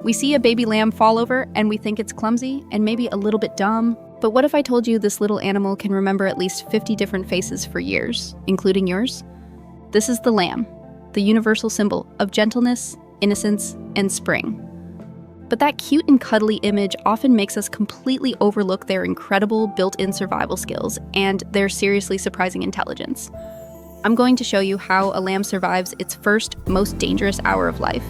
We see a baby lamb fall over and we think it's clumsy and maybe a little bit dumb. But what if I told you this little animal can remember at least 50 different faces for years, including yours? This is the lamb, the universal symbol of gentleness, innocence, and spring. But that cute and cuddly image often makes us completely overlook their incredible built-in survival skills and their seriously surprising intelligence. I'm going to show you how a lamb survives its first, most dangerous hour of life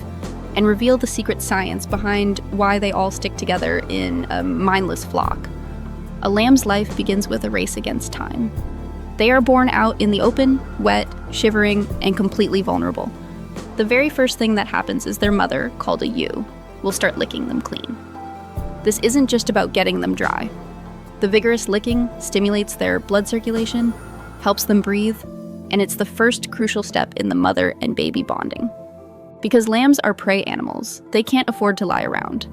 and reveal the secret science behind why they all stick together in a mindless flock. A lamb's life begins with a race against time. They are born out in the open, wet, shivering, and completely vulnerable. The very first thing that happens is their mother, called a ewe, will start licking them clean. This isn't just about getting them dry. The vigorous licking stimulates their blood circulation, helps them breathe, and it's the first crucial step in the mother and baby bonding. Because lambs are prey animals, they can't afford to lie around.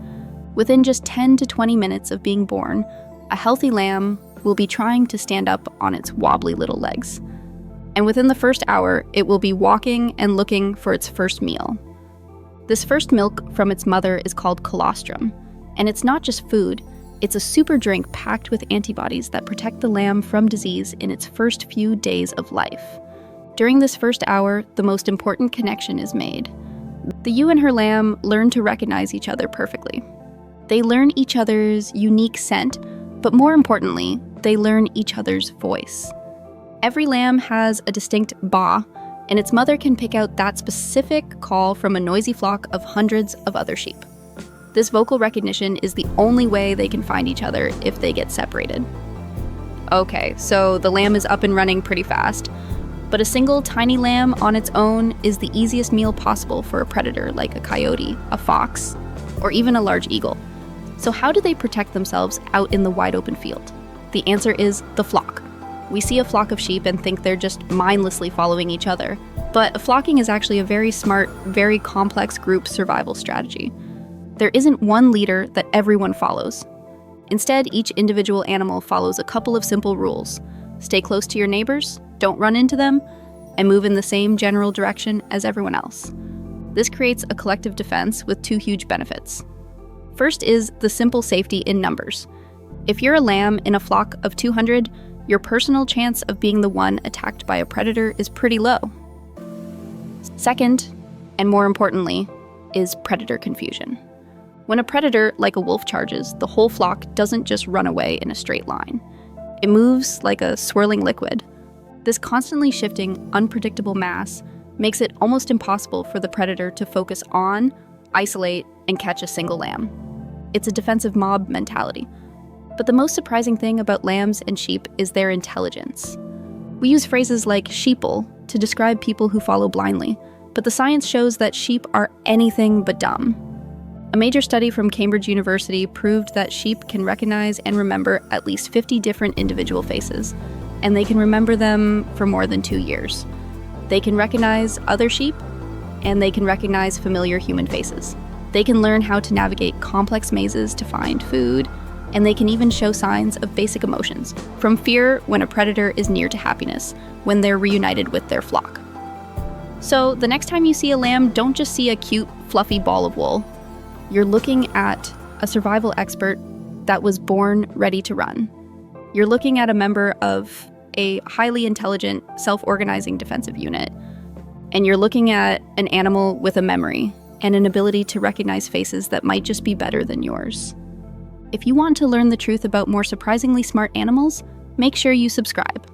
Within just 10 to 20 minutes of being born, a healthy lamb will be trying to stand up on its wobbly little legs. And within the first hour, it will be walking and looking for its first meal. This first milk from its mother is called colostrum, and it's not just food, it's a super drink packed with antibodies that protect the lamb from disease in its first few days of life. During this first hour, the most important connection is made. The ewe and her lamb learn to recognize each other perfectly. They learn each other's unique scent, but more importantly, they learn each other's voice. Every lamb has a distinct baa, and its mother can pick out that specific call from a noisy flock of hundreds of other sheep. This vocal recognition is the only way they can find each other if they get separated. Okay, so the lamb is up and running pretty fast, but a single tiny lamb on its own is the easiest meal possible for a predator like a coyote, a fox, or even a large eagle. So how do they protect themselves out in the wide open field? The answer is the flock. We see a flock of sheep and think they're just mindlessly following each other. But flocking is actually a very smart, very complex group survival strategy. There isn't one leader that everyone follows. Instead, each individual animal follows a couple of simple rules. Stay close to your neighbors, don't run into them, and move in the same general direction as everyone else. This creates a collective defense with two huge benefits. First is the simple safety in numbers. If you're a lamb in a flock of 200, your personal chance of being the one attacked by a predator is pretty low. Second, and more importantly, is predator confusion. When a predator, like a wolf, charges, the whole flock doesn't just run away in a straight line. It moves like a swirling liquid. This constantly shifting, unpredictable mass makes it almost impossible for the predator to focus on, isolate, and catch a single lamb. It's a defensive mob mentality. But the most surprising thing about lambs and sheep is their intelligence. We use phrases like sheeple to describe people who follow blindly, but the science shows that sheep are anything but dumb. A major study from Cambridge University proved that sheep can recognize and remember at least 50 different individual faces, and they can remember them for more than 2 years. They can recognize other sheep, and they can recognize familiar human faces. They can learn how to navigate complex mazes to find food, and they can even show signs of basic emotions, from fear when a predator is near to happiness, when they're reunited with their flock. So the next time you see a lamb, don't just see a cute, fluffy ball of wool. You're looking at a survival expert that was born ready to run. You're looking at a member of a highly intelligent, self-organizing defensive unit. And you're looking at an animal with a memory and an ability to recognize faces that might just be better than yours. If you want to learn the truth about more surprisingly smart animals, make sure you subscribe.